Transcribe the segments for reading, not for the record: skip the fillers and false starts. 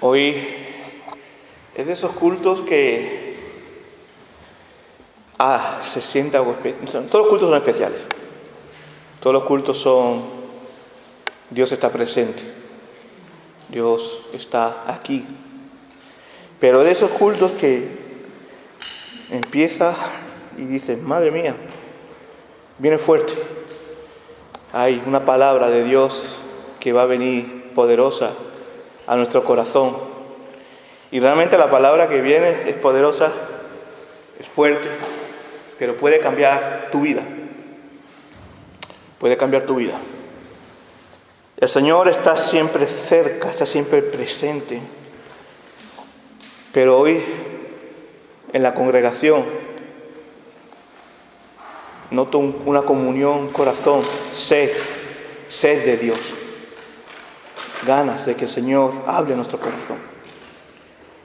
Hoy es de esos cultos que se sienta algo especial. Todos los cultos son especiales. Todos los cultos son Dios está presente. Dios está aquí. Pero de esos cultos que empieza y dice, madre mía, viene fuerte. Hay una palabra de Dios que va a venir poderosa a nuestro corazón. Y realmente la palabra que viene es poderosa, es fuerte, pero puede cambiar tu vida. Puede cambiar tu vida. El Señor está siempre cerca, está siempre presente. Pero hoy, en la congregación, noto una comunión, un corazón, sed de Dios. Ganas de que el Señor hable a nuestro corazón.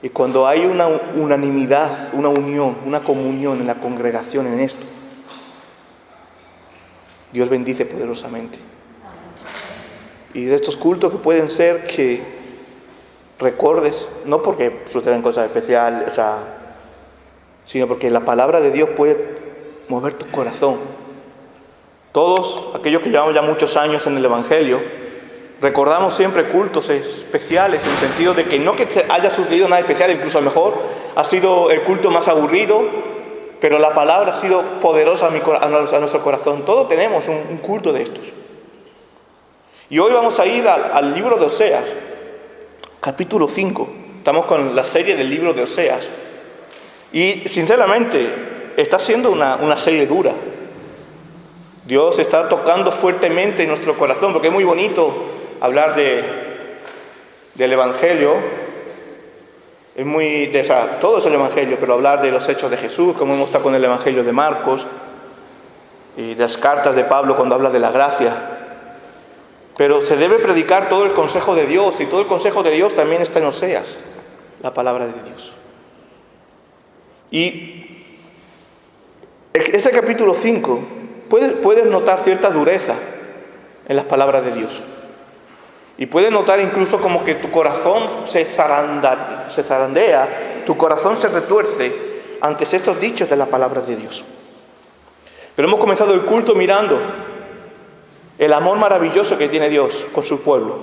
Y cuando hay una unanimidad, una unión, una comunión en la congregación en esto, Dios bendice poderosamente. Y de estos cultos que pueden ser que recuerdes, no porque sucedan cosas especiales, sino porque la palabra de Dios puede mover tu corazón. Todos aquellos que llevamos ya muchos años en el Evangelio, recordamos siempre cultos especiales, en el sentido de que no que haya sucedido nada especial, incluso a lo mejor ha sido el culto más aburrido, pero la palabra ha sido poderosa a nuestro corazón. Todos tenemos un culto de estos. Y hoy vamos a ir al libro de Oseas, capítulo 5. Estamos con la serie del libro de Oseas. Y sinceramente, está siendo una serie dura. Dios está tocando fuertemente en nuestro corazón, porque es muy bonito hablar del Evangelio. Todo es el Evangelio, pero hablar de los hechos de Jesús, como hemos estado con el Evangelio de Marcos, y de las cartas de Pablo cuando habla de la gracia. Pero se debe predicar todo el consejo de Dios, y todo el consejo de Dios también está en Oseas, la palabra de Dios. Y este capítulo 5, puedes notar cierta dureza en las palabras de Dios. Y puedes notar incluso como que tu corazón se zarandea, tu corazón se retuerce ante estos dichos de las palabras de Dios. Pero hemos comenzado el culto mirando el amor maravilloso que tiene Dios con su pueblo.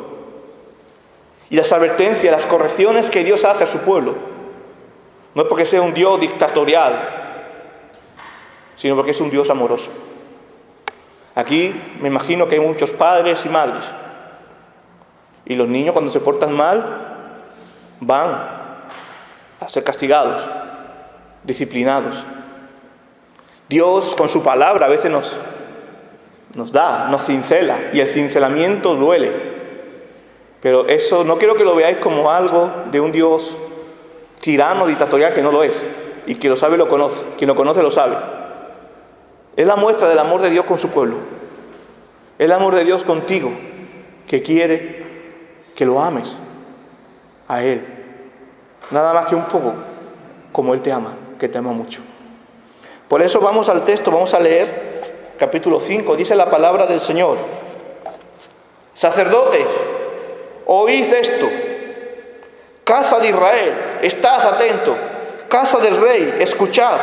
Y las advertencias, las correcciones que Dios hace a su pueblo. No es porque sea un Dios dictatorial, sino porque es un Dios amoroso. Aquí me imagino que hay muchos padres y madres. Y los niños cuando se portan mal van a ser castigados, disciplinados. Dios con su palabra a veces nos cincela, y el cincelamiento duele. Pero eso no quiero que lo veáis como algo de un Dios tirano, dictatorial, que no lo es. Y quien lo sabe lo conoce, quien lo conoce lo sabe. Es la muestra del amor de Dios con su pueblo. Es el amor de Dios contigo, que quiere que lo ames a Él. Nada más que un poco, como Él te ama, que te ama mucho. Por eso vamos al texto, vamos a leer capítulo 5, dice la palabra del Señor. Sacerdotes, oíd esto. Casa de Israel, estad atento. Casa del rey, escuchad.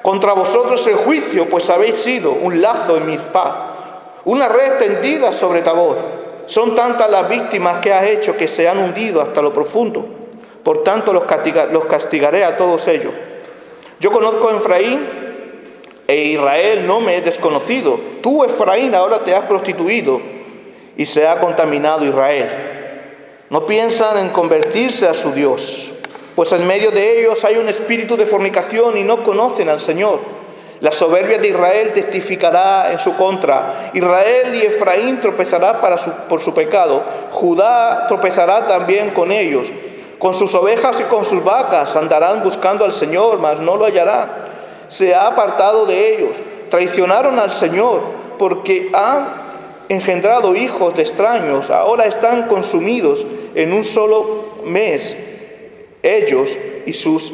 Contra vosotros el juicio, pues habéis sido un lazo en Mizpah, una red tendida sobre Tabor. Son tantas las víctimas que has hecho que se han hundido hasta lo profundo. Por tanto los castigaré a todos ellos. Yo conozco a Efraín, e Israel no me es desconocido. Tú, Efraín, ahora te has prostituido y se ha contaminado Israel. No piensan en convertirse a su Dios, pues en medio de ellos hay un espíritu de fornicación y no conocen al Señor. La soberbia de Israel testificará en su contra. Israel y Efraín tropezará por su pecado. Judá tropezará también con ellos. Con sus ovejas y con sus vacas andarán buscando al Señor, mas no lo hallarán. Se ha apartado de ellos. Traicionaron al Señor porque han engendrado hijos de extraños. Ahora están consumidos en un solo mes, ellos y sus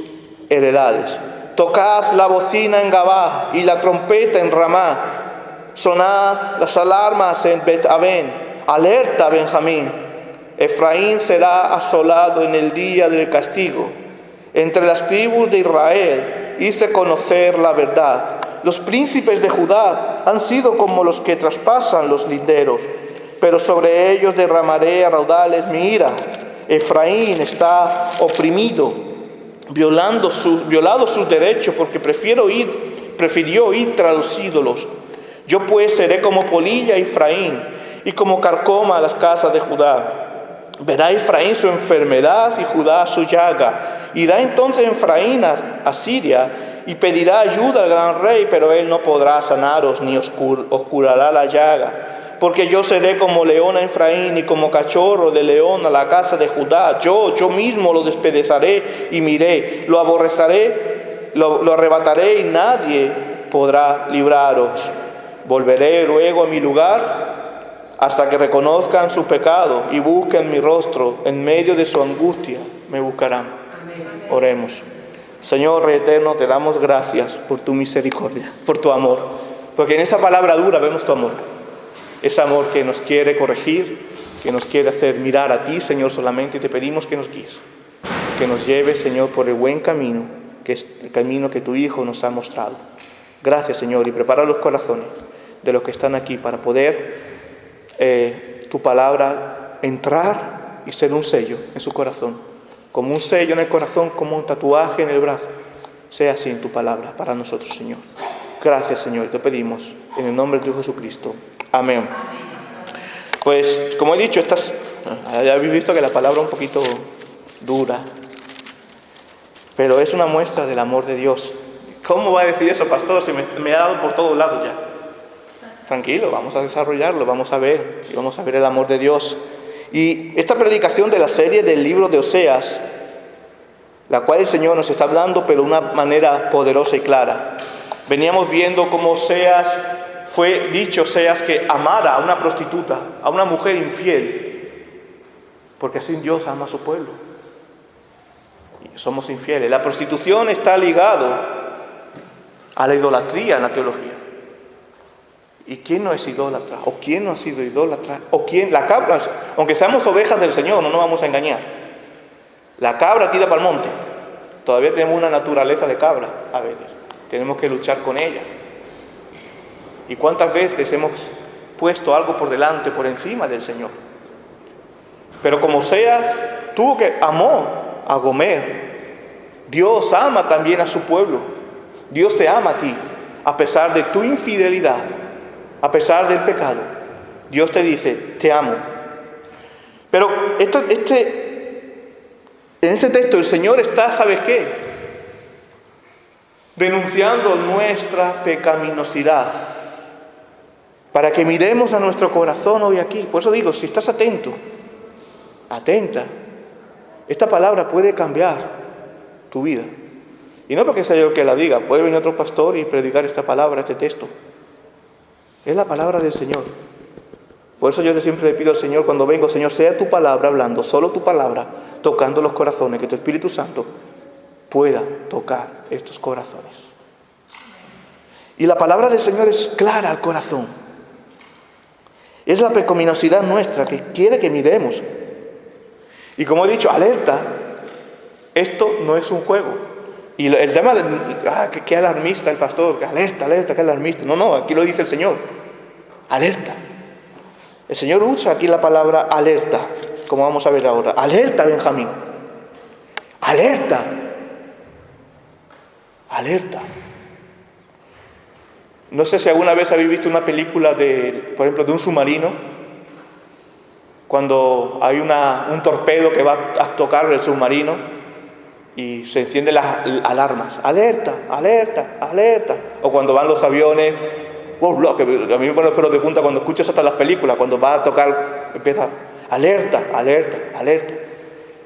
heredades. Tocad la bocina en Gabá y la trompeta en Ramá. Sonad las alarmas en Bet-Aven. Alerta, Benjamín. Efraín será asolado en el día del castigo. Entre las tribus de Israel hice conocer la verdad. Los príncipes de Judá han sido como los que traspasan los linderos, pero sobre ellos derramaré a raudales mi ira. Efraín está oprimido, violado sus derechos, porque prefirió ir tras los ídolos. Yo pues seré como polilla a Efraín y como carcoma a las casas de Judá. Verá Efraín su enfermedad y Judá su llaga. Irá entonces Efraín a Siria y pedirá ayuda al gran rey, pero él no podrá sanaros ni os curará la llaga. Porque yo seré como león a Efraín y como cachorro de león a la casa de Judá. Yo mismo lo despedazaré y miré, lo aborreceré, lo arrebataré y nadie podrá libraros. Volveré luego a mi lugar hasta que reconozcan su pecado y busquen mi rostro. En medio de su angustia me buscarán. Amén. Oremos. Señor Rey eterno, te damos gracias por tu misericordia, por tu amor, porque en esa palabra dura vemos tu amor. Ese amor que nos quiere corregir, que nos quiere hacer mirar a ti, Señor, solamente, y te pedimos que nos guíes, que nos lleves, Señor, por el buen camino, que es el camino que tu Hijo nos ha mostrado. Gracias, Señor, y prepara los corazones de los que están aquí para poder tu palabra entrar y ser un sello en su corazón, como un sello en el corazón, como un tatuaje en el brazo. Sea así en tu palabra para nosotros, Señor. Gracias, Señor, te pedimos en el nombre de tu Jesucristo. Amén. Pues, como he dicho, ya habéis visto que la palabra es un poquito dura, pero es una muestra del amor de Dios. ¿Cómo va a decir eso, pastor, si me ha dado por todos lados ya? Tranquilo, vamos a desarrollarlo, vamos a ver el amor de Dios. Y esta predicación de la serie del libro de Oseas, la cual el Señor nos está hablando, pero de una manera poderosa y clara. Veníamos viendo cómo Oseas que amara a una prostituta, a una mujer infiel, porque así Dios ama a su pueblo. Y somos infieles. La prostitución está ligado a la idolatría en la teología. ¿Y quién no es idólatra? ¿O quién no ha sido idólatra? ¿O quién? La cabra, aunque seamos ovejas del Señor, no nos vamos a engañar. La cabra tira para el monte. Todavía tenemos una naturaleza de cabra a veces. Tenemos que luchar con ella. ¿Y cuántas veces hemos puesto algo por delante, por encima del Señor? Pero como Oseas amó a Gomer. Dios ama también a su pueblo. Dios te ama a ti, a pesar de tu infidelidad. A pesar del pecado, Dios te dice, te amo. Pero en este texto el Señor está, ¿sabes qué? Denunciando nuestra pecaminosidad, para que miremos a nuestro corazón hoy aquí. Por eso digo, si estás atenta, esta palabra puede cambiar tu vida. Y no porque sea yo el que la diga, puede venir otro pastor y predicar esta palabra, este texto. Es la palabra del Señor. Por eso yo siempre le pido al Señor cuando vengo, Señor, sea tu palabra hablando, solo tu palabra, tocando los corazones, que tu Espíritu Santo pueda tocar estos corazones. Y la palabra del Señor es clara al corazón. Es la pecaminosidad nuestra que quiere que miremos. Y como he dicho, alerta, esto no es un juego. Y el tema de, qué alarmista el pastor, alerta, qué alarmista. No, aquí lo dice el Señor, alerta. El Señor usa aquí la palabra alerta, como vamos a ver ahora. Alerta, Benjamín. Alerta. No sé si alguna vez habéis visto una película por ejemplo, de un submarino, cuando hay un torpedo que va a tocar el submarino, y se encienden las alarmas. Alerta. O cuando van los aviones, que a mí me pone los pelos de punta cuando escuchas hasta las películas, cuando va a tocar, empieza, alerta.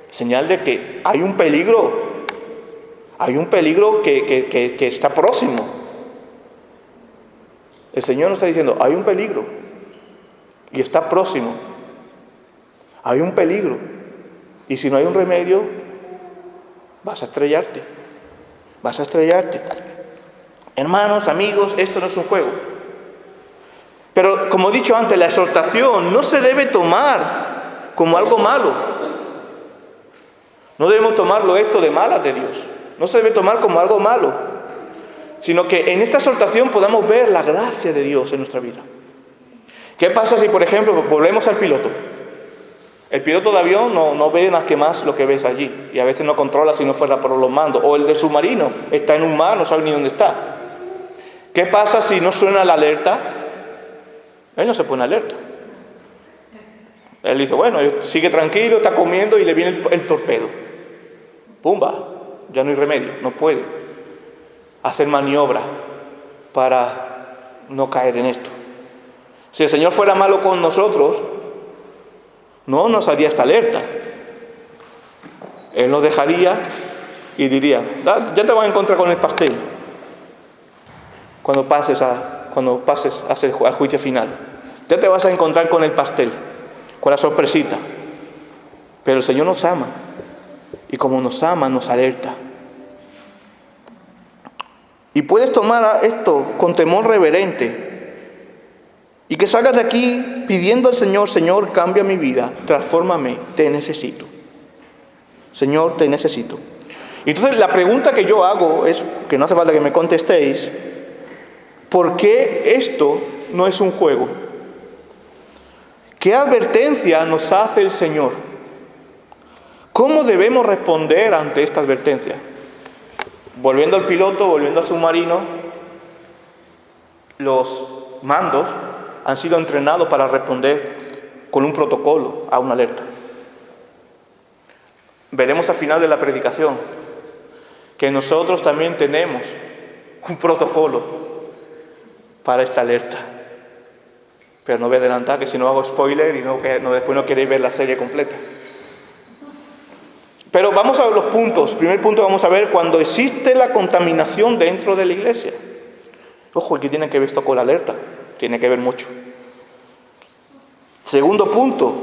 Señal de que hay un peligro que está próximo. El Señor nos está diciendo, hay un peligro y está próximo. Hay un peligro. Y si no hay un remedio, vas a estrellarte. Hermanos, amigos, esto no es un juego. Pero como he dicho antes, la exhortación no se debe tomar como algo malo. No debemos tomarlo esto de malas de Dios. No se debe tomar como algo malo, sino que en esta exhortación podamos ver la gracia de Dios en nuestra vida. ¿Qué pasa si, por ejemplo, volvemos al piloto? El piloto de avión no ve nada que más lo que ves allí, y a veces no controla si no fuera por los mandos. O el de submarino, está en un mar, no sabe ni dónde está. ¿Qué pasa si no suena la alerta? Él no se pone alerta. Él dice, bueno, sigue tranquilo, está comiendo y le viene el torpedo. ¡Pumba! Ya no hay remedio, no puede hacer maniobra para no caer en esto. Si el Señor fuera malo con nosotros, no nos haría esta alerta. Él nos dejaría y diría, ya te vas a encontrar con el pastel cuando pases al juicio final. Ya te vas a encontrar con el pastel, con la sorpresita. Pero el Señor nos ama, y como nos ama, nos alerta. Y puedes tomar esto con temor reverente, y que salgas de aquí pidiendo al Señor, Señor, cambia mi vida, transfórmame, te necesito. Señor, te necesito. Y entonces la pregunta que yo hago es, que no hace falta que me contestéis, ¿por qué esto no es un juego? ¿Qué advertencia nos hace el Señor? ¿Cómo debemos responder ante esta advertencia? Volviendo al piloto, volviendo al submarino, los mandos han sido entrenados para responder con un protocolo a una alerta. Veremos al final de la predicación que nosotros también tenemos un protocolo para esta alerta. Pero no voy a adelantar, que si no hago spoiler y después no queréis ver la serie completa. Pero vamos a ver los puntos. Primer punto, vamos a ver cuando existe la contaminación dentro de la iglesia. Ojo, ¿qué tiene que ver esto con la alerta? Tiene que ver mucho. Segundo punto,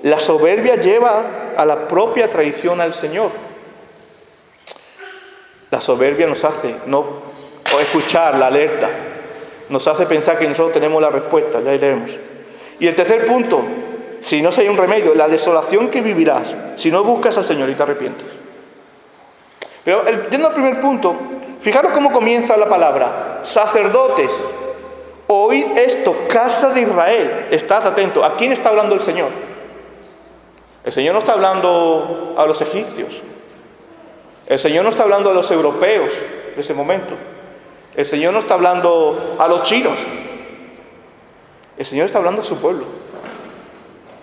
la soberbia lleva a la propia traición al Señor. La soberbia nos hace no escuchar la alerta, nos hace pensar que nosotros tenemos la respuesta, ya iremos. Y el tercer punto, si no hay un remedio, la desolación que vivirás si no buscas al Señor y te arrepientes. Pero yendo al primer punto, fijaros cómo comienza la palabra, sacerdotes. Oíd esto, casa de Israel. Estad atentos. ¿A quién está hablando el Señor? El Señor no está hablando a los egipcios. El Señor no está hablando a los europeos de ese momento. El Señor no está hablando a los chinos. El Señor está hablando a su pueblo.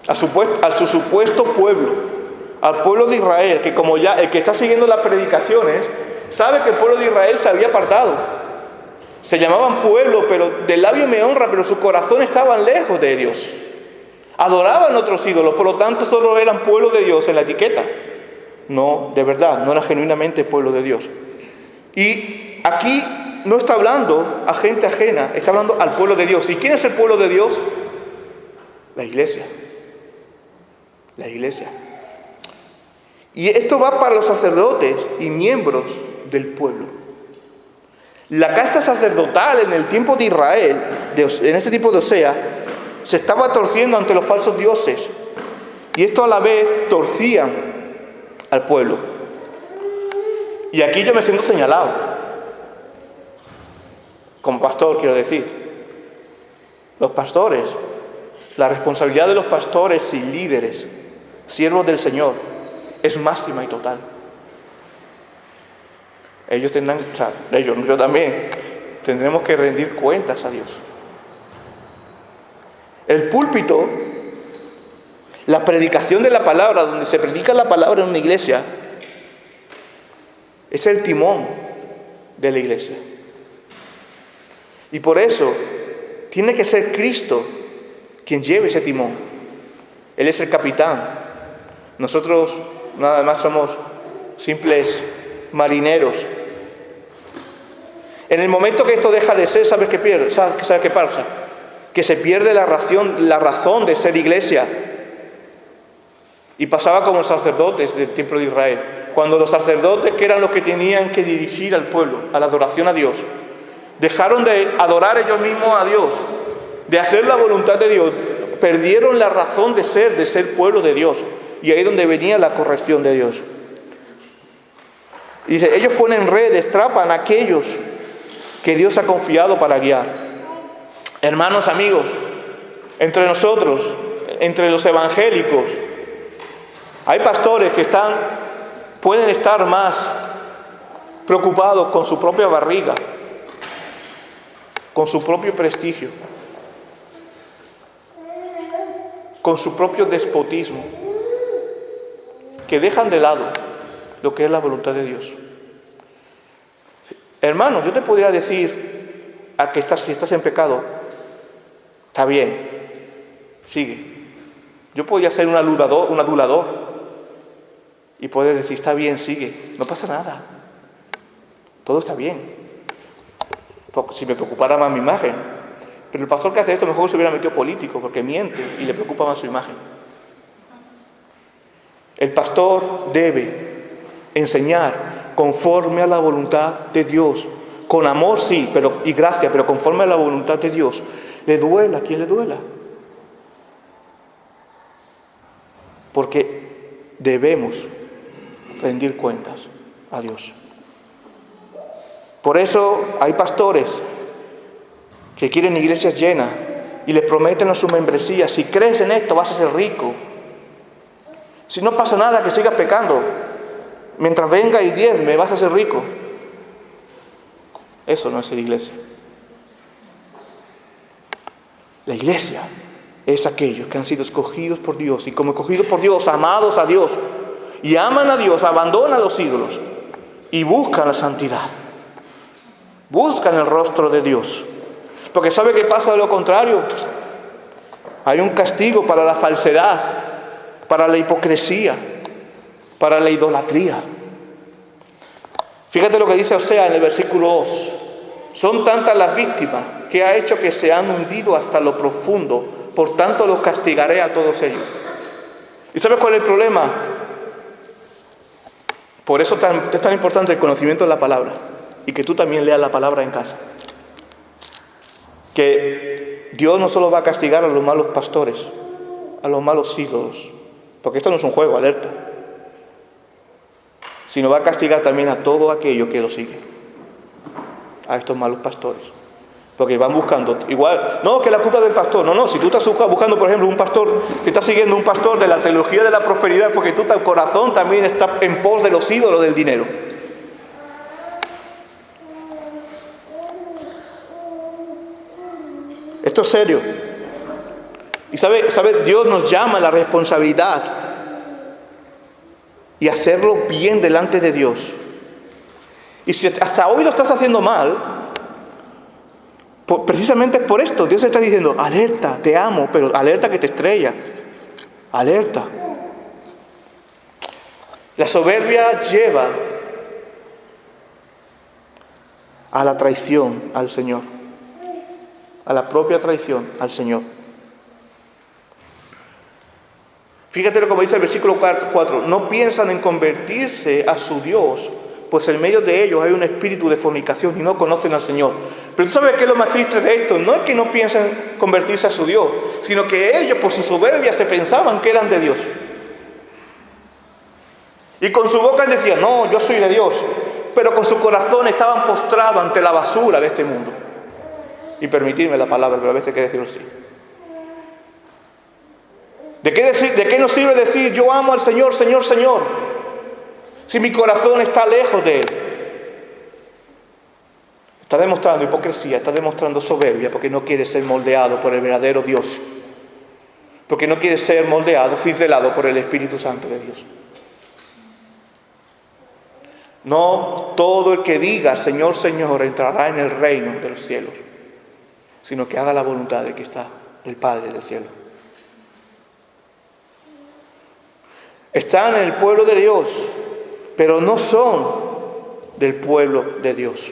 A su supuesto pueblo. Al pueblo de Israel, que como ya el que está siguiendo las predicaciones, sabe que el pueblo de Israel se había apartado. Se llamaban pueblo, pero de labio me honra, pero su corazón estaba lejos de Dios. Adoraban otros ídolos, por lo tanto solo eran pueblo de Dios en la etiqueta. No, de verdad, no era genuinamente pueblo de Dios. Y aquí no está hablando a gente ajena, está hablando al pueblo de Dios. ¿Y quién es el pueblo de Dios? La iglesia. La iglesia. Y esto va para los sacerdotes y miembros del pueblo. La casta sacerdotal en el tiempo de Israel, en este tiempo de Osea, se estaba torciendo ante los falsos dioses. Y esto a la vez torcían al pueblo. Y aquí yo me siento señalado. Como pastor, quiero decir. Los pastores, la responsabilidad de los pastores y líderes, siervos del Señor, es máxima y total. Ellos tendrán, yo también, tendremos que rendir cuentas a Dios. El púlpito, la predicación de la palabra, donde se predica la palabra en una iglesia, es el timón de la iglesia. Y por eso tiene que ser Cristo quien lleve ese timón. Él es el capitán. Nosotros nada más somos simples marineros. En el momento que esto deja de ser, ¿sabes qué pierde? ¿Sabes qué pasa? Que se pierde la razón de ser iglesia. Y pasaba como los sacerdotes del templo de Israel. Cuando los sacerdotes, que eran los que tenían que dirigir al pueblo, a la adoración a Dios, dejaron de adorar ellos mismos a Dios, de hacer la voluntad de Dios, perdieron la razón de ser pueblo de Dios. Y ahí es donde venía la corrección de Dios. Dice, ellos ponen redes, atrapan a aquellos que Dios ha confiado para guiar. Hermanos, amigos, entre nosotros, entre los evangélicos, hay pastores que pueden estar más preocupados con su propia barriga, con su propio prestigio, con su propio despotismo, que dejan de lado lo que es la voluntad de Dios. Hermano, yo te podría decir si estás en pecado, está bien, sigue. Yo podría ser un adulador y poder decir, está bien, sigue, no pasa nada, todo está bien. Si me preocupara más mi imagen. Pero el pastor que hace esto mejor se hubiera metido político, porque miente y le preocupa más su imagen. El pastor debe enseñar conforme a la voluntad de Dios, con amor sí, y gracia, pero conforme a la voluntad de Dios. Le duela a quien le duela. Porque debemos rendir cuentas a Dios. Por eso hay pastores que quieren iglesias llenas y les prometen a su membresía, si crees en esto vas a ser rico. Si no pasa nada, que sigas pecando. Mientras venga y diezme, vas a ser rico. Eso no es ser iglesia. La iglesia es aquellos que han sido escogidos por Dios y como escogidos por Dios, amados a Dios y aman a Dios, abandonan los ídolos y buscan la santidad. Buscan el rostro de Dios. Porque ¿sabe qué pasa de lo contrario? Hay un castigo para la falsedad, para la hipocresía, para la idolatría. Fíjate lo que dice Osea en el versículo 2. Son tantas las víctimas que ha hecho que se han hundido hasta lo profundo, por tanto los castigaré a todos ellos. ¿Y sabes cuál es el problema? Por eso es tan importante el conocimiento de la palabra y que tú también leas la palabra en casa. Que Dios no solo va a castigar a los malos pastores, a los malos ídolos, porque esto no es un juego, alerta, sino va a castigar también a todo aquello que lo sigue, a estos malos pastores, porque van buscando, igual, no, que la culpa del pastor, no, si tú estás buscando, por ejemplo, un pastor, que estás siguiendo un pastor de la teología de la prosperidad, porque tu corazón también está en pos de los ídolos del dinero. Esto es serio. Y sabe, Dios nos llama a la responsabilidad y hacerlo bien delante de Dios. Y si hasta hoy lo estás haciendo mal, precisamente por esto, Dios está diciendo, alerta, te amo, pero alerta que te estrella. Alerta. La soberbia lleva a la traición al Señor. A la propia traición al Señor. Fíjate como dice el versículo 4, no piensan en convertirse a su Dios, pues en medio de ellos hay un espíritu de fornicación y no conocen al Señor. Pero tú sabes qué es lo más triste de esto, no es que no piensen convertirse a su Dios, sino que ellos por su soberbia se pensaban que eran de Dios. Y con su boca decían, no, yo soy de Dios, pero con su corazón estaban postrados ante la basura de este mundo. Y permitidme la palabra, pero a veces hay que decirlo así. ¿De qué nos sirve decir yo amo al Señor, Señor, Señor? Si mi corazón está lejos de Él. Está demostrando hipocresía, está demostrando soberbia, porque no quiere ser moldeado por el verdadero Dios. Porque no quiere ser moldeado, cincelado por el Espíritu Santo de Dios. No todo el que diga Señor, Señor entrará en el reino de los cielos, sino que haga la voluntad de que está el Padre del cielo. Están en el pueblo de Dios, pero no son del pueblo de Dios.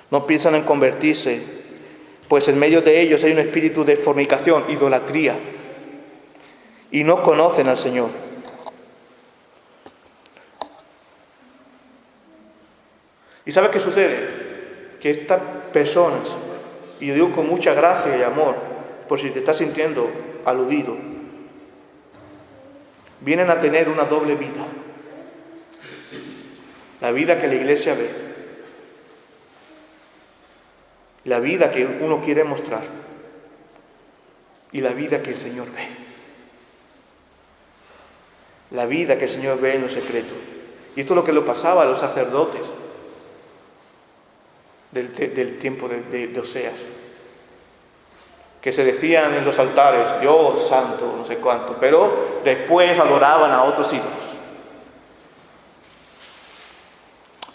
No piensan en convertirse, pues en medio de ellos hay un espíritu de fornicación, idolatría, y no conocen al Señor. ¿Y sabes qué sucede? Que estas personas, y yo digo con mucha gracia y amor, por si te estás sintiendo aludido, vienen a tener una doble vida. La vida que la Iglesia ve, la vida que uno quiere mostrar y la vida que el Señor ve. La vida que el Señor ve en lo secreto. Y esto es lo que le pasaba a los sacerdotes del tiempo de Oseas, que se decían en los altares, Dios santo, no sé cuánto, pero después adoraban a otros ídolos.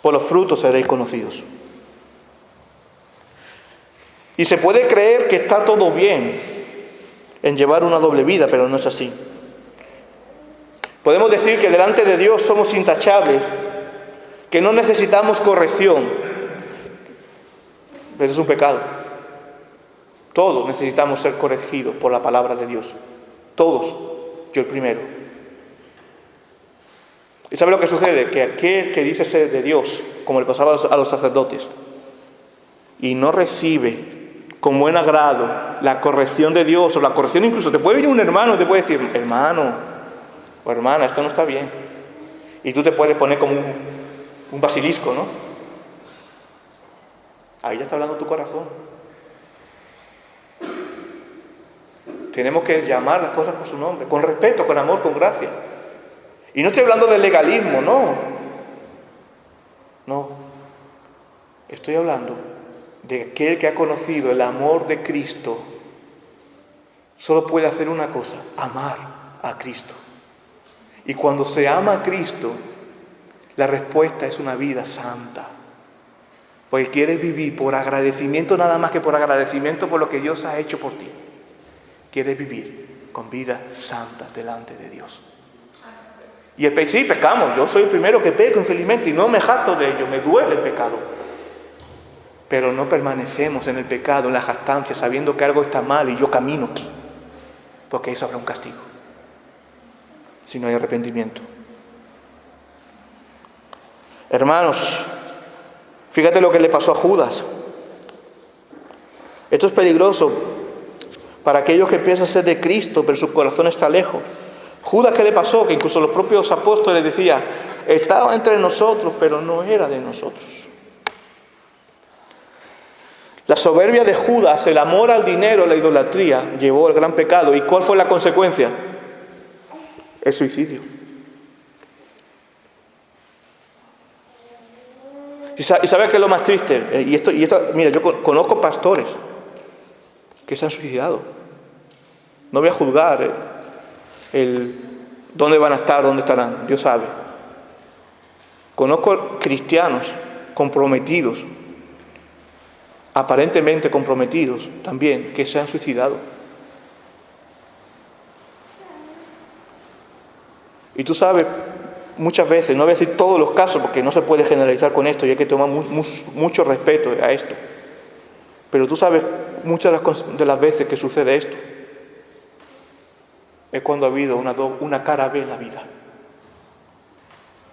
Por los frutos seréis conocidos. Y se puede creer que está todo bien en llevar una doble vida, pero no es así. Podemos decir que delante de Dios somos intachables, que no necesitamos corrección, pero es un pecado. Todos necesitamos ser corregidos por la palabra de Dios. Todos, yo el primero. ¿Y sabe lo que sucede? Que aquel que dice ser de Dios, como le pasaba a los sacerdotes, y no recibe con buen agrado la corrección de Dios, o la corrección incluso, te puede venir un hermano y te puede decir, hermano o hermana, esto no está bien. Y tú te puedes poner como un basilisco, ¿no? Ahí ya está hablando tu corazón. Tenemos que llamar las cosas por su nombre, con respeto, con amor, con gracia. Y no estoy hablando de legalismo, no. No. Estoy hablando de aquel que ha conocido el amor de Cristo. Solo puede hacer una cosa, amar a Cristo. Y cuando se ama a Cristo, la respuesta es una vida santa. Porque quieres vivir por agradecimiento, nada más que por agradecimiento por lo que Dios ha hecho por ti. Quieres vivir con vidas santas delante de Dios. Y sí, pecamos. Yo soy el primero que peco infelizmente y no me jacto de ello. Me duele el pecado. Pero no permanecemos en el pecado, en la jactancia, sabiendo que algo está mal y yo camino aquí. Porque eso habrá un castigo. Si no hay arrepentimiento. Hermanos, fíjate lo que le pasó a Judas. Esto es peligroso para aquellos que piensan ser de Cristo, pero su corazón está lejos. Judas, ¿qué le pasó? Que incluso los propios apóstoles decían, estaba entre nosotros, pero no era de nosotros. La soberbia de Judas, el amor al dinero, la idolatría, llevó al gran pecado. ¿Y cuál fue la consecuencia? El suicidio. ¿Y sabes qué es lo más triste? Y esto, mira, yo conozco pastores que se han suicidado. No voy a juzgar dónde van a estar, dónde estarán, Dios sabe. Conozco cristianos comprometidos, aparentemente comprometidos también, que se han suicidado. Y tú sabes, muchas veces, no voy a decir todos los casos porque no se puede generalizar con esto y hay que tomar mucho respeto a esto. Pero tú sabes, muchas de las veces que sucede esto es cuando ha habido una cara B en la vida.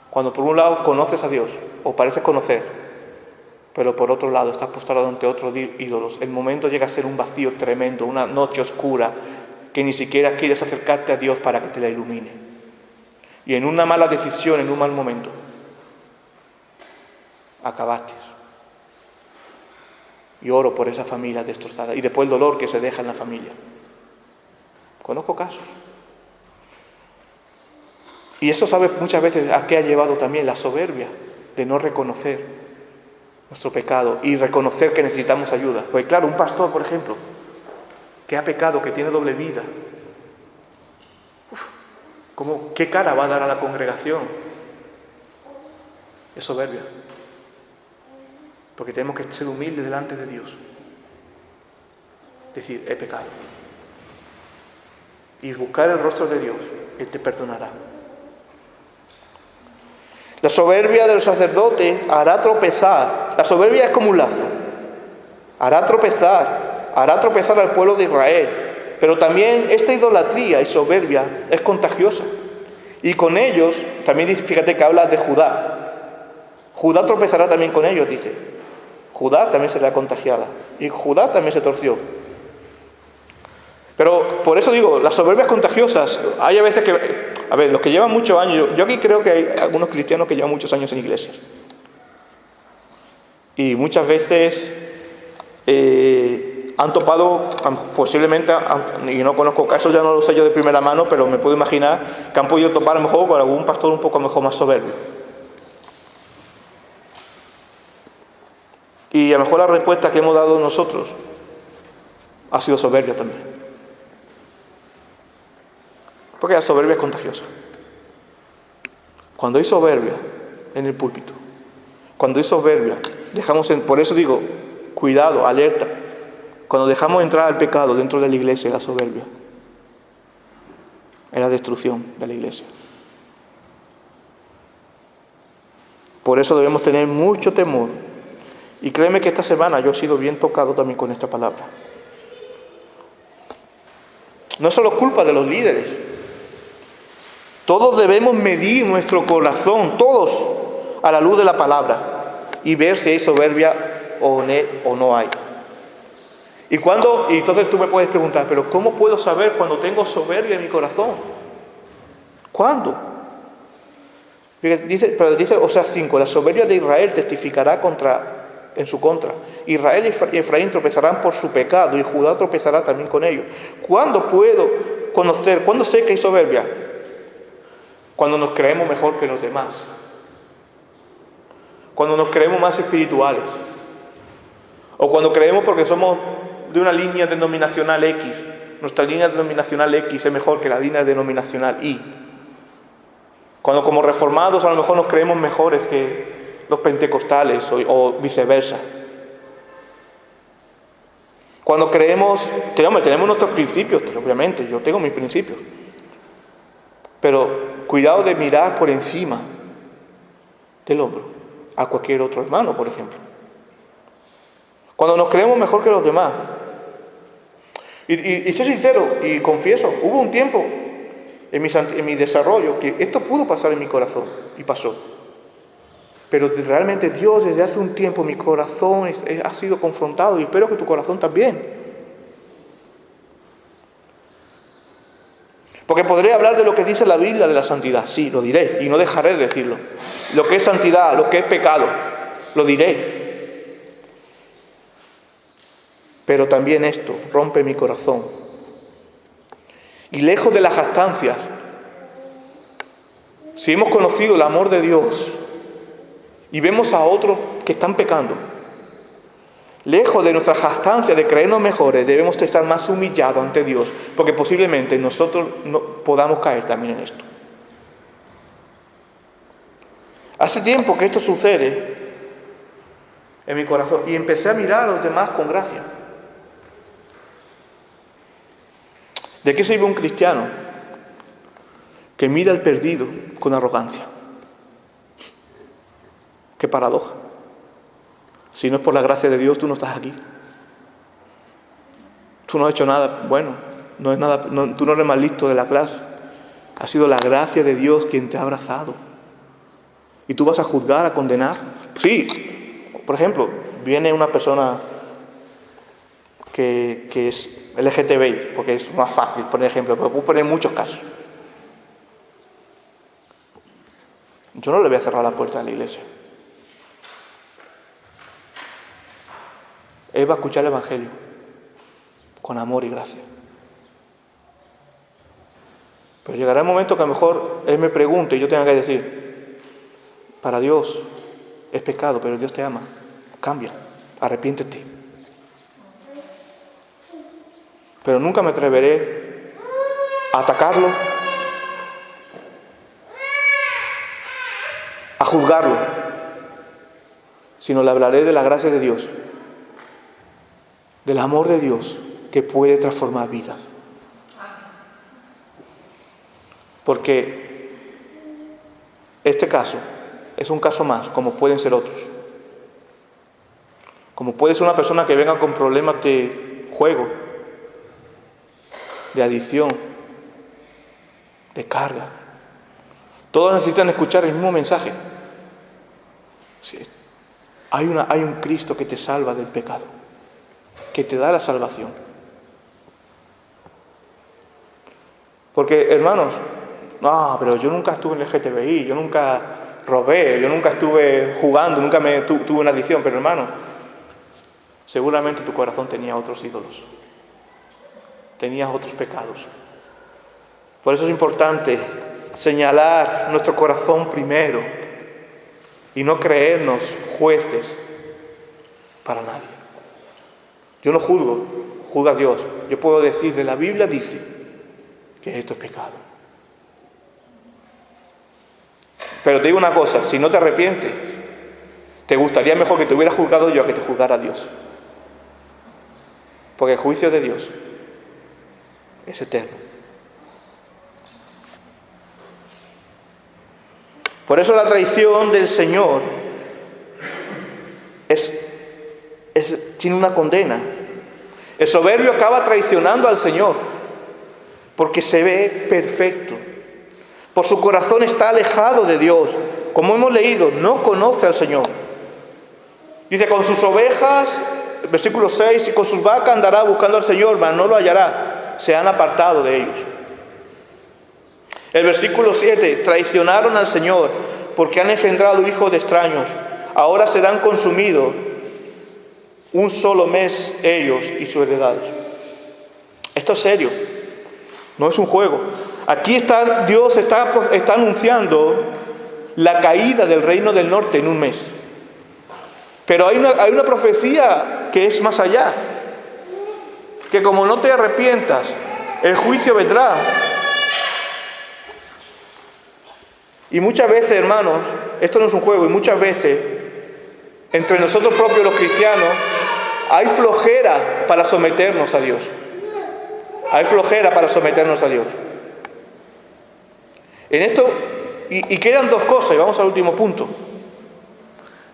Cuando por un lado conoces a Dios o pareces conocer, pero por otro lado estás postrado ante otros ídolos, el momento llega a ser un vacío tremendo, una noche oscura que ni siquiera quieres acercarte a Dios para que te la ilumine. Y en una mala decisión, en un mal momento, acabaste. Y oro por esa familia destrozada. Y después el dolor que se deja en la familia. Conozco casos. Y eso sabes muchas veces a qué ha llevado también la soberbia de no reconocer nuestro pecado y reconocer que necesitamos ayuda. Pues claro, un pastor, por ejemplo, que ha pecado, que tiene doble vida, ¿qué cara va a dar a la congregación? Es soberbia. Porque tenemos que ser humildes delante de Dios. Decir, he pecado. Y buscar el rostro de Dios, Él te perdonará. La soberbia de los sacerdotes hará tropezar. La soberbia es como un lazo. Hará tropezar al pueblo de Israel. Pero también esta idolatría y soberbia es contagiosa. Y con ellos, también fíjate que habla de Judá. Judá tropezará también con ellos, dice. Judá también será contagiada. Y Judá también se torció. Pero por eso digo, las soberbias contagiosas, hay a veces que, a ver, los que llevan muchos años, yo aquí creo que hay algunos cristianos que llevan muchos años en iglesias. Y muchas veces han topado, posiblemente, y no conozco casos, ya no lo sé yo de primera mano, pero me puedo imaginar que han podido topar a lo mejor con algún pastor un poco mejor más soberbio. Y a lo mejor la respuesta que hemos dado nosotros ha sido soberbia también. Porque la soberbia es contagiosa. Cuando hay soberbia en el púlpito, cuando hay soberbia, por eso digo, cuidado, alerta. Cuando dejamos entrar al pecado dentro de la iglesia, es la soberbia. Es la destrucción de la iglesia. Por eso debemos tener mucho temor. Y créeme que esta semana yo he sido bien tocado también con esta palabra. No es solo culpa de los líderes. Todos debemos medir nuestro corazón, todos, a la luz de la palabra y ver si hay soberbia o no hay. Y entonces tú me puedes preguntar, pero ¿cómo puedo saber cuando tengo soberbia en mi corazón? ¿Cuándo? Dice Oseas 5, la soberbia de Israel testificará en su contra. Israel y Efraín tropezarán por su pecado y Judá tropezará también con ellos. ¿Cuándo puedo conocer? ¿Cuándo sé que hay soberbia? Cuando nos creemos mejor que los demás. Cuando nos creemos más espirituales. O cuando creemos porque somos de una línea denominacional X. Nuestra línea denominacional X es mejor que la línea denominacional Y. Cuando como reformados a lo mejor nos creemos mejores que los pentecostales o viceversa. Cuando creemos, tenemos nuestros principios, obviamente, yo tengo mis principios. Pero cuidado de mirar por encima del hombro a cualquier otro hermano, por ejemplo. Cuando nos creemos mejor que los demás. Y soy sincero y confieso, hubo un tiempo en mi desarrollo que esto pudo pasar en mi corazón y pasó. Pero realmente Dios desde hace un tiempo mi corazón ha sido confrontado y espero que tu corazón también. Porque podré hablar de lo que dice la Biblia de la santidad, sí, lo diré y no dejaré de decirlo. Lo que es santidad, lo que es pecado, lo diré. Pero también esto rompe mi corazón. Y lejos de las jactancias, si hemos conocido el amor de Dios y vemos a otros que están pecando, lejos de nuestra jactancia de creernos mejores, debemos estar más humillados ante Dios, porque posiblemente nosotros no podamos caer también en esto. Hace tiempo que esto sucede en mi corazón y empecé a mirar a los demás con gracia. ¿De qué sirve un cristiano que mira al perdido con arrogancia? Qué paradoja. Si no es por la gracia de Dios, tú no estás aquí. Tú no has hecho nada bueno. Tú no eres más listo de la clase. Ha sido la gracia de Dios quien te ha abrazado. ¿Y tú vas a juzgar, a condenar? Sí. Por ejemplo, viene una persona que es LGTBI, porque es más fácil poner ejemplo, pero puedo poner muchos casos. Yo no le voy a cerrar la puerta de la iglesia. Él va a escuchar el Evangelio con amor y gracia. Pero llegará el momento que a lo mejor él me pregunte y yo tenga que decir, para Dios es pecado, pero Dios te ama. Cambia, arrepiéntete. Pero nunca me atreveré a atacarlo, a juzgarlo, sino le hablaré de la gracia de Dios, del amor de Dios que puede transformar vidas. Porque este caso es un caso más, como pueden ser otros. Como puede ser una persona que venga con problemas de juego, de adicción, de carga. Todos necesitan escuchar el mismo mensaje. Sí. Hay un Cristo que te salva del pecado, que te da la salvación. Porque, hermanos, no, pero yo nunca estuve en el LGTBI, yo nunca robé, yo nunca estuve jugando, nunca tuve una adicción. Pero, hermano, seguramente tu corazón tenía otros ídolos, tenías otros pecados. Por eso es importante señalar nuestro corazón primero y no creernos jueces para nadie. Yo no juzgo, juzga a Dios. Yo puedo decirle, la Biblia dice que esto es pecado. Pero te digo una cosa, si no te arrepientes, te gustaría mejor que te hubiera juzgado yo a que te juzgara Dios. Porque el juicio de Dios es eterno. Por eso la traición del Señor tiene una condena. El soberbio acaba traicionando al Señor porque se ve perfecto. Por su corazón está alejado de Dios. Como hemos leído, no conoce al Señor. Dice, con sus ovejas, versículo 6, y con sus vacas andará buscando al Señor, mas no lo hallará. Se han apartado de ellos. El versículo 7, traicionaron al Señor porque han engendrado hijos de extraños. Ahora serán consumidos un solo mes ellos y sus heredades. Esto es serio, no es un juego. Aquí Dios está anunciando la caída del reino del norte en un mes. Pero hay una profecía que es más allá, que como no te arrepientas, el juicio vendrá. Y muchas veces, hermanos, esto no es un juego, y muchas veces entre nosotros propios los cristianos hay flojera para someternos a Dios. Hay flojera para someternos a Dios. En esto, y quedan dos cosas, y vamos al último punto.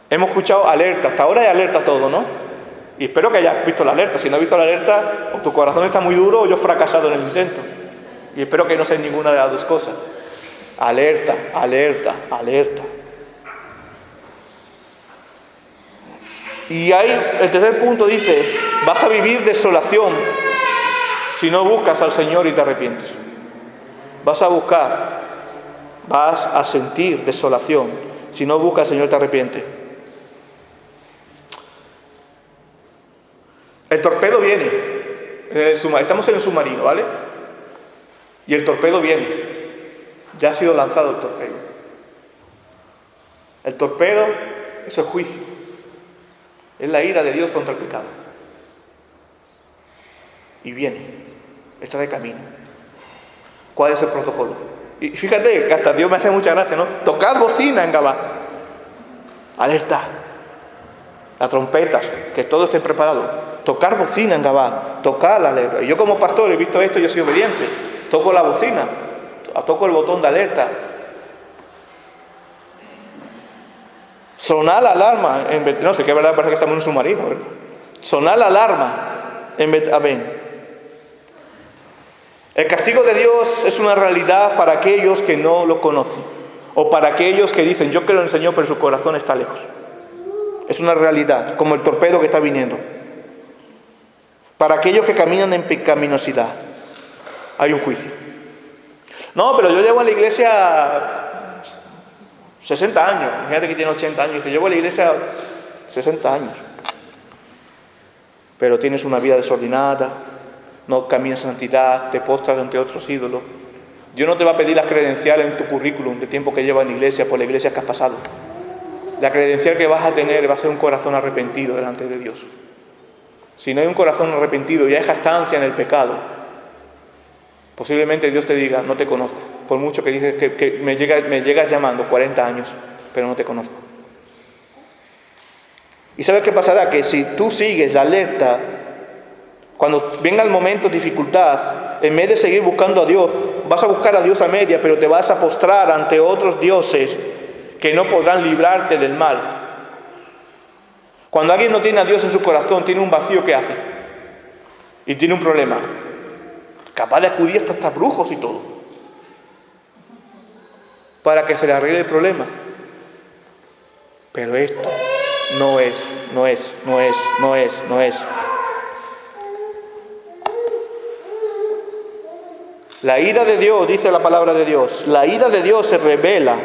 Hemos escuchado alerta, hasta ahora hay alerta todo, ¿no? Y espero que hayas visto la alerta. Si no has visto la alerta, o tu corazón está muy duro, o yo he fracasado en el intento. Y espero que no sea ninguna de las dos cosas. Alerta, alerta, alerta. Y el tercer punto dice, vas a vivir desolación si no buscas al Señor y te arrepientes. Vas a sentir desolación si no buscas al Señor y te arrepientes. El torpedo viene. Estamos en el submarino, ¿vale? Y el torpedo viene. Ya ha sido lanzado el torpedo. El torpedo es el juicio. Es la ira de Dios contra el pecado. Y viene. Está de camino. ¿Cuál es el protocolo? Y fíjate que hasta Dios me hace mucha gracia, ¿no? Tocad bocina en Gabá. Alerta. Las trompetas, que todos estén preparados. Tocar bocina en Gabá. Tocar la alerta. Y yo como pastor he visto esto y yo soy obediente. Toco la bocina. Toco el botón de alerta. Sonar la alarma. No sé, que es verdad, parece que estamos en un submarino, ¿verdad? Sonar la alarma. Amén. El castigo de Dios es una realidad para aquellos que no lo conocen. O para aquellos que dicen, yo creo en el Señor, pero su corazón está lejos. Es una realidad, como el torpedo que está viniendo. Para aquellos que caminan en pecaminosidad, hay un juicio. No, pero yo llevo a la iglesia 60 años. Fíjate que tiene 80 años. Dice, llevo a la iglesia 60 años. Pero tienes una vida desordenada, no caminas en santidad, te postras ante otros ídolos. Dios no te va a pedir las credenciales en tu currículum de tiempo que llevas en la iglesia, por la iglesia que has pasado. La credencial que vas a tener va a ser un corazón arrepentido delante de Dios. Si no hay un corazón arrepentido y hay estancia en el pecado, posiblemente Dios te diga, no te conozco. Por mucho que dices que me llegas llamando 40 años, pero no te conozco. ¿Y sabes qué pasará? Que si tú sigues la alerta, cuando venga el momento de dificultad, en vez de seguir buscando a Dios, vas a buscar a Dios a media, pero te vas a postrar ante otros dioses que no podrán librarte del mal. Cuando alguien no tiene a Dios en su corazón, tiene un vacío, ¿qué hace? Y tiene un problema. Capaz de acudir hasta brujos y todo, para que se le arregle el problema. Pero esto no es. La ira de Dios, dice la palabra de Dios, la ira de Dios se revela,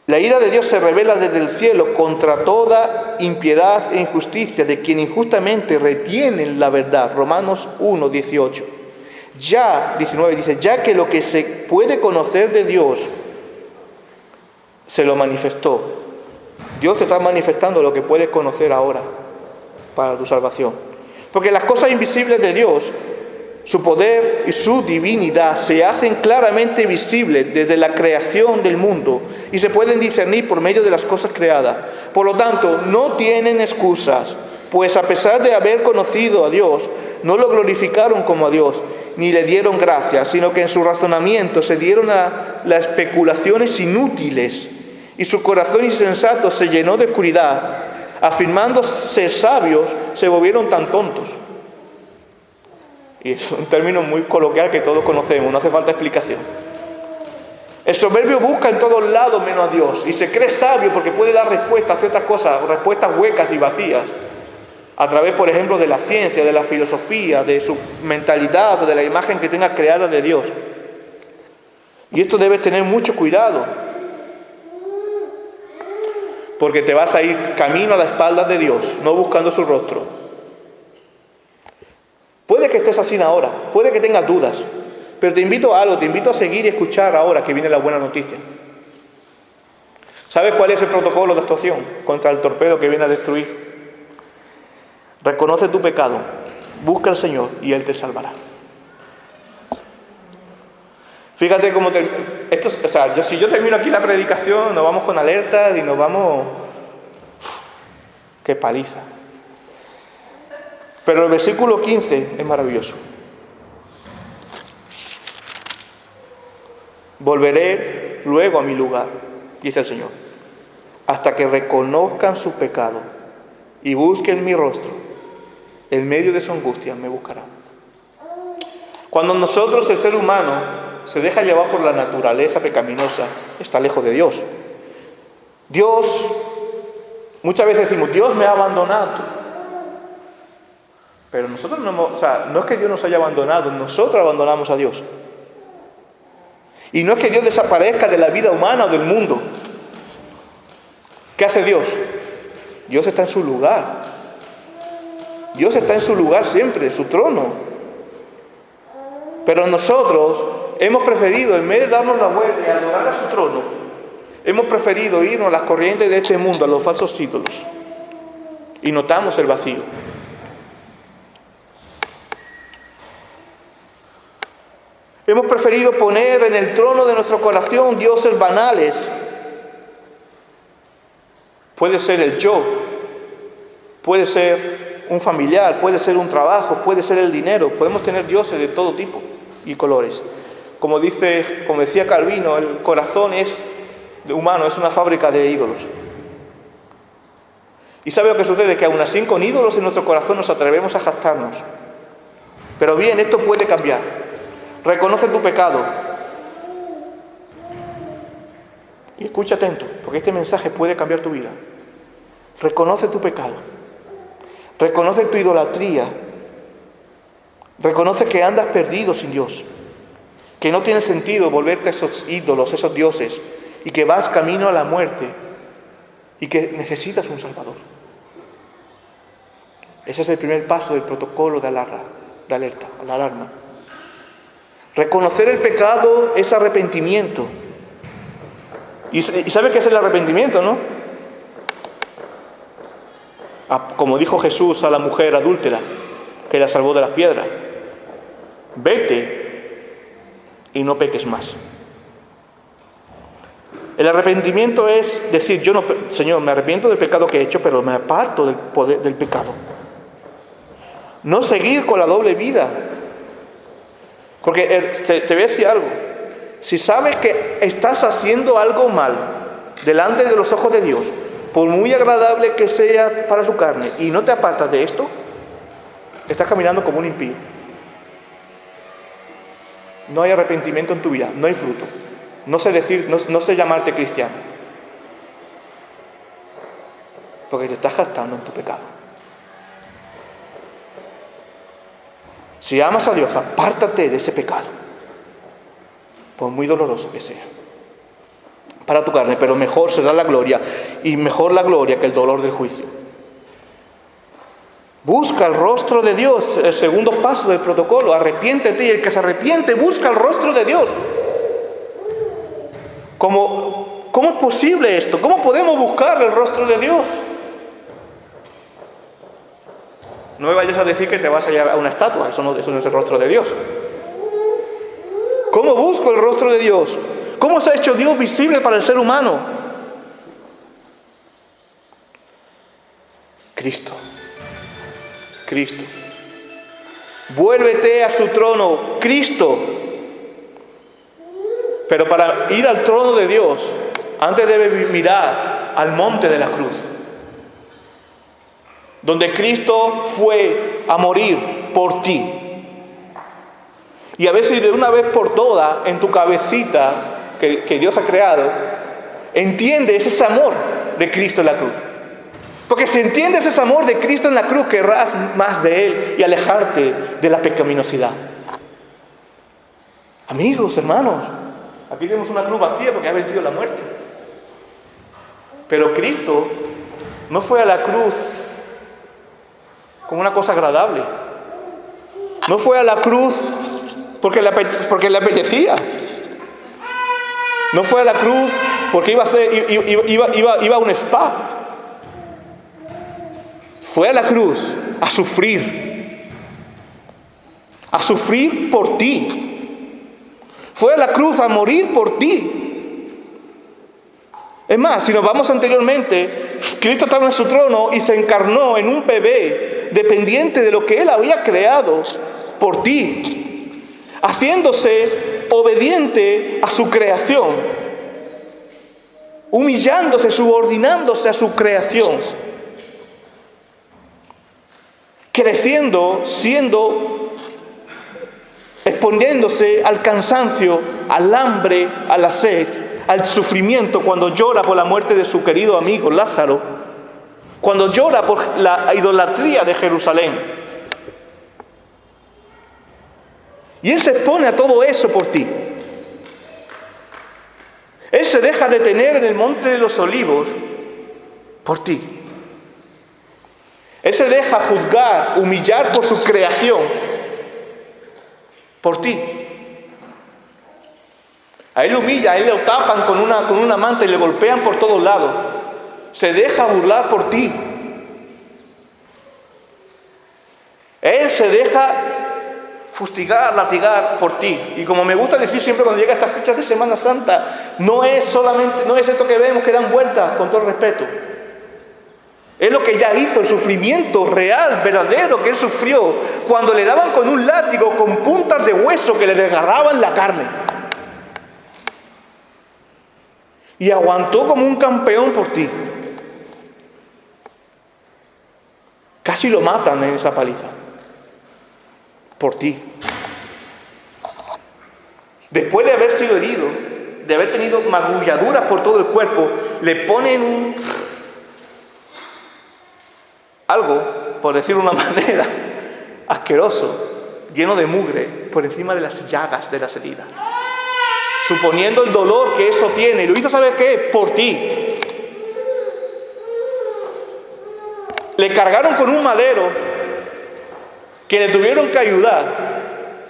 la ira de Dios se revela desde el cielo contra toda impiedad e injusticia de quien injustamente retienen la verdad. Romanos 1, 18. Ya, 19 dice, ya que lo que se puede conocer de Dios se lo manifestó. Dios te está manifestando lo que puedes conocer ahora para tu salvación. Porque las cosas invisibles de Dios, su poder y su divinidad se hacen claramente visibles desde la creación del mundo y se pueden discernir por medio de las cosas creadas. Por lo tanto, no tienen excusas, pues a pesar de haber conocido a Dios, no lo glorificaron como a Dios, ni le dieron gracias, sino que en su razonamiento se dieron a las especulaciones inútiles y su corazón insensato se llenó de oscuridad. Afirmando ser sabios, se volvieron tan tontos. Y es un término muy coloquial que todos conocemos, no hace falta explicación. El soberbio busca en todos lados menos a Dios y se cree sabio porque puede dar respuestas a ciertas cosas, respuestas huecas y vacías, a través, por ejemplo, de la ciencia, de la filosofía, de su mentalidad o de la imagen que tenga creada de Dios. Y esto debes tener mucho cuidado, porque te vas a ir camino a la espalda de Dios, no buscando su rostro. Puede que estés así ahora, puede que tengas dudas, pero te invito a algo, te invito a seguir y escuchar ahora que viene la buena noticia. ¿Sabes cuál es el protocolo de actuación contra el torpedo que viene a destruir? Reconoce tu pecado, busca al Señor y Él te salvará. Fíjate cómo si yo termino aquí la predicación, nos vamos con alertas y nos vamos... ¡Qué paliza! Pero el versículo 15 es maravilloso. Volveré luego a mi lugar, dice el Señor, hasta que reconozcan su pecado y busquen mi rostro. En medio de su angustia me buscarán. Cuando nosotros, el ser humano, se deja llevar por la naturaleza pecaminosa, está lejos de Dios. Muchas veces decimos, Dios me ha abandonado. Pero nosotros no es que Dios nos haya abandonado, nosotros abandonamos a Dios. Y no es que Dios desaparezca de la vida humana o del mundo. ¿Qué hace Dios? Dios está en su lugar. Dios está en su lugar siempre, en su trono. Pero nosotros hemos preferido, en vez de darnos la vuelta y adorar a su trono, hemos preferido irnos a las corrientes de este mundo, a los falsos ídolos. Y notamos el vacío. Hemos preferido poner en el trono de nuestro corazón dioses banales. Puede ser el yo, puede ser un familiar, puede ser un trabajo, puede ser el dinero. Podemos tener dioses de todo tipo y colores. Como decía Calvino, el corazón humano es una fábrica de ídolos. ¿Y sabe lo que sucede? Que aún así con ídolos en nuestro corazón nos atrevemos a jactarnos. Pero bien, esto puede cambiar. Reconoce tu pecado. Y escucha atento, porque este mensaje puede cambiar tu vida. Reconoce tu pecado. Reconoce tu idolatría. Reconoce que andas perdido sin Dios. Que no tiene sentido volverte a esos ídolos, esos dioses. Y que vas camino a la muerte. Y que necesitas un Salvador. Ese es el primer paso del protocolo de alerta, la alarma. Reconocer el pecado es arrepentimiento. ¿Y sabe qué es el arrepentimiento, no? Como dijo Jesús a la mujer adúltera, que la salvó de las piedras. Vete y no peques más. El arrepentimiento es decir, Señor, me arrepiento del pecado que he hecho, pero me aparto del poder del pecado. No seguir con la doble vida. Porque te voy a decir algo. Si sabes que estás haciendo algo mal delante de los ojos de Dios, por muy agradable que sea para su carne, y no te apartas de esto, estás caminando como un impío. No hay arrepentimiento en tu vida, no hay fruto. No sé llamarte cristiano. Porque te estás gastando en tu pecado. Si amas a Dios, apártate de ese pecado, por muy doloroso que sea, para tu carne, pero mejor será la gloria, y mejor la gloria que el dolor del juicio. Busca el rostro de Dios, el segundo paso del protocolo, arrepiéntete, y el que se arrepiente busca el rostro de Dios. ¿Cómo es posible esto? ¿Cómo podemos buscar el rostro de Dios? No me vayas a decir que te vas a llevar a una estatua, eso no es el rostro de Dios. ¿Cómo busco el rostro de Dios? ¿Cómo se ha hecho Dios visible para el ser humano? Cristo. Vuélvete a su trono, Cristo. Pero para ir al trono de Dios, antes debes mirar al monte de la cruz, donde Cristo fue a morir por ti. Y a veces de una vez por todas, en tu cabecita que Dios ha creado, entiendes ese amor de Cristo en la cruz. Porque si entiendes ese amor de Cristo en la cruz, querrás más de Él y alejarte de la pecaminosidad. Amigos, hermanos, aquí tenemos una cruz vacía porque ha vencido la muerte. Pero Cristo no fue a la cruz como una cosa agradable. No fue a la cruz porque le apetecía. No fue a la cruz porque iba a un spa. Fue a la cruz a sufrir por ti. Fue a la cruz a morir por ti. Es más, si nos vamos anteriormente, Cristo estaba en su trono y se encarnó en un bebé dependiente de lo que Él había creado por ti, haciéndose obediente a su creación, humillándose, subordinándose a su creación, creciendo, exponiéndose al cansancio, al hambre, a la sed, al sufrimiento cuando llora por la muerte de su querido amigo Lázaro, cuando llora por la idolatría de Jerusalén. Y Él se expone a todo eso por ti. Él se deja detener en el monte de los olivos por ti. Él se deja juzgar, humillar por su creación, por ti. A Él lo humilla, a Él lo tapan con una manta y le golpean por todos lados. Se deja burlar por ti. Él se deja fustigar, latigar por ti. Y como me gusta decir siempre cuando llega estas fechas de Semana Santa, no es esto que vemos que dan vueltas, con todo respeto. Es lo que ya hizo, el sufrimiento real, verdadero que Él sufrió cuando le daban con un látigo con puntas de hueso que le desgarraban la carne. Y aguantó como un campeón por ti. Casi lo matan en esa paliza. Por ti. Después de haber sido herido, de haber tenido magulladuras por todo el cuerpo, le ponen algo, por decirlo de una manera, asqueroso, lleno de mugre, por encima de las llagas de las heridas, suponiendo el dolor que eso tiene. Y lo hizo, ¿sabes qué? Por ti. Le cargaron con un madero que le tuvieron que ayudar,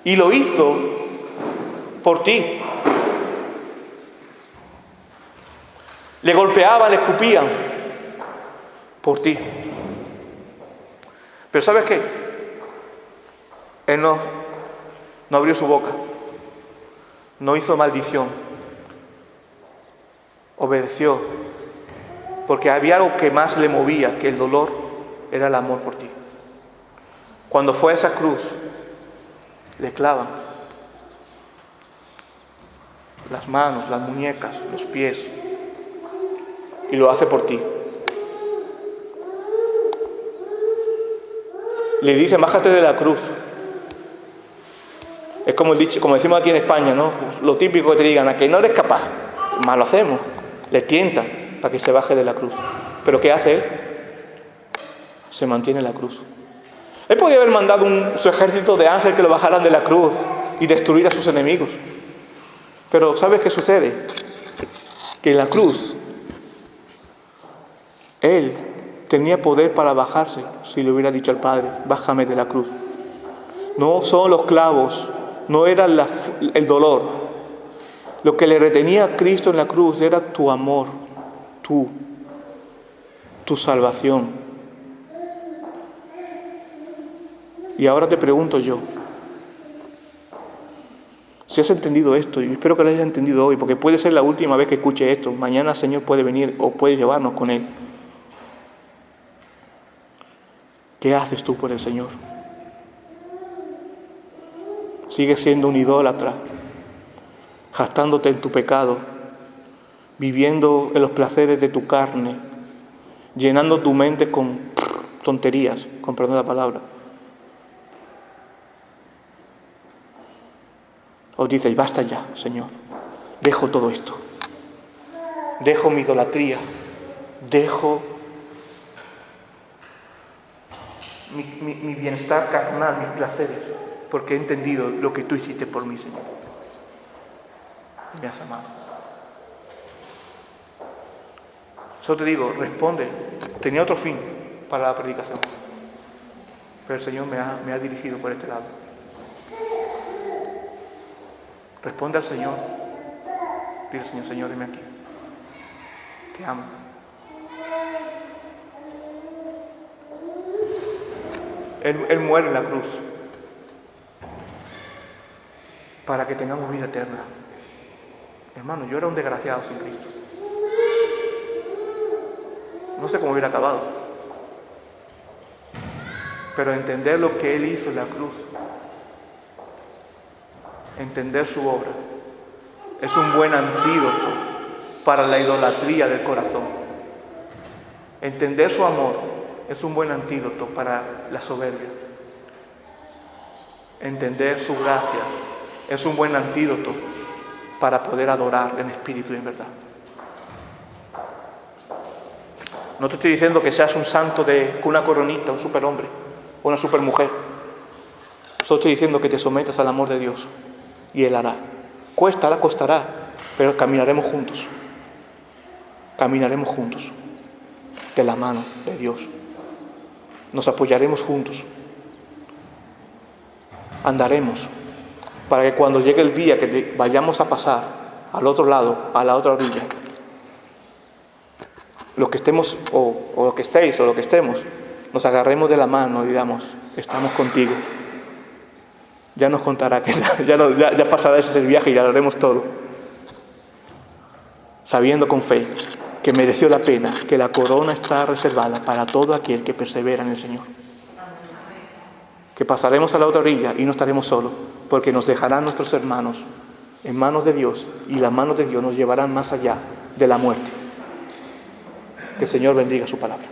y lo hizo por ti. Le golpeaban, le escupían por ti. Pero ¿sabes qué? Él no abrió su boca, no hizo maldición, obedeció, porque había algo que más le movía que el dolor, era el amor por ti. Cuando fue a esa cruz, le clavan las manos, las muñecas, los pies, y lo hace por ti. Le dice: bájate de la cruz. Es como decimos aquí en España, ¿no? Lo típico que te digan: a que no eres capaz. Más lo hacemos. Le tientan para que se baje de la cruz. ¿Pero qué hace Él? Se mantiene en la cruz. Él podía haber mandado su ejército de ángeles que lo bajaran de la cruz y destruir a sus enemigos. Pero ¿sabes qué sucede? Que en la cruz, Él tenía poder para bajarse si le hubiera dicho al Padre, bájame de la cruz. No son los clavos, no era el dolor. Lo que le retenía a Cristo en la cruz era tu amor, tu salvación. Y ahora te pregunto yo, si has entendido esto, y espero que lo hayas entendido hoy, porque puede ser la última vez que escuche esto, mañana el Señor puede venir o puede llevarnos con Él. ¿Qué haces tú por el Señor? ¿Sigues siendo un idólatra, jactándote en tu pecado, viviendo en los placeres de tu carne, llenando tu mente con tonterías, con perdón de la palabra? O dices, basta ya, Señor, dejo todo esto, dejo mi idolatría, dejo mi bienestar carnal, mis placeres, porque he entendido lo que tú hiciste por mí, Señor. Me has amado. Solo te digo, responde. Tenía otro fin para la predicación, pero el Señor me ha dirigido por este lado. Responde al Señor. Dile al Señor, Señor, dime aquí. Te amo. Él muere en la cruz para que tengamos vida eterna. Hermano, yo era un desgraciado sin Cristo. No sé cómo hubiera acabado. Pero entender lo que Él hizo en la cruz, entender su obra, es un buen antídoto para la idolatría del corazón. Entender su amor es un buen antídoto para la soberbia. Entender su gracia es un buen antídoto para poder adorar en espíritu y en verdad. No te estoy diciendo que seas un santo con una coronita, un superhombre o una supermujer. Solo estoy diciendo que te sometas al amor de Dios y Él hará. Costará, pero caminaremos juntos. Caminaremos juntos de la mano de Dios. Nos apoyaremos juntos. Andaremos para que cuando llegue el día que vayamos a pasar al otro lado, a la otra orilla, los que estemos o los que estéis o los que estemos, nos agarremos de la mano y digamos, estamos contigo. Ya nos contará que ya pasará ese viaje y ya lo haremos todo. Sabiendo con fe que mereció la pena, que la corona está reservada para todo aquel que persevera en el Señor. Que pasaremos a la otra orilla y no estaremos solos, porque nos dejarán nuestros hermanos en manos de Dios y las manos de Dios nos llevarán más allá de la muerte. Que el Señor bendiga su palabra.